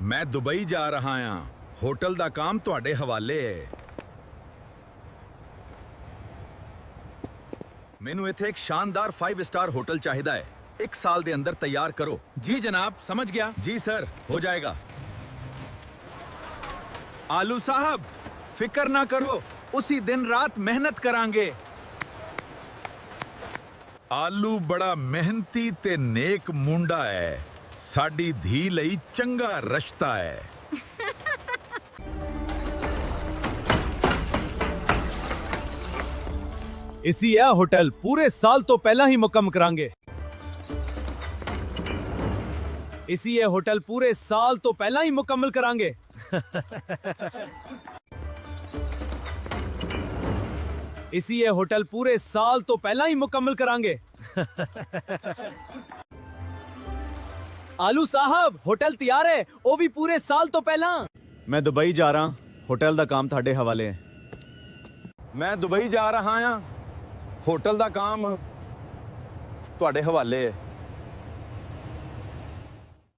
मैं दुबई जा रहा हाँ। होटल दा काम तुहाडे हवाले है। मैनू इत्थे एक शानदार 5 स्टार होटल चाहिदा है। 1 साल दे अंदर तैयार करो। जी जनाब, समझ गया। जी सर, हो जाएगा। आलू साहब, फिक्र ना करो, उसी दिन रात मेहनत करांगे। आलू बड़ा मेहनती ते नेक मुंडा है। साडी धी लई चंगा रश्ता है। इसी है होटल पूरे साल तो पहला ही मुकम्मल करांगे। इसी है होटल पूरे साल तो पहला ही मुकम्मल करांगे। इसी है होटल पूरे साल तो पहला ही मुकम्मल करांगे। आलू साहब, होटल तैयार है, वो भी पूरे साल तो पहला। मैं दुबई जा रहा, होटल दा काम थाडे हवाले है। मैं दुबई जा रहा हाँ। होटल दा काम तुहाडे हवाले है।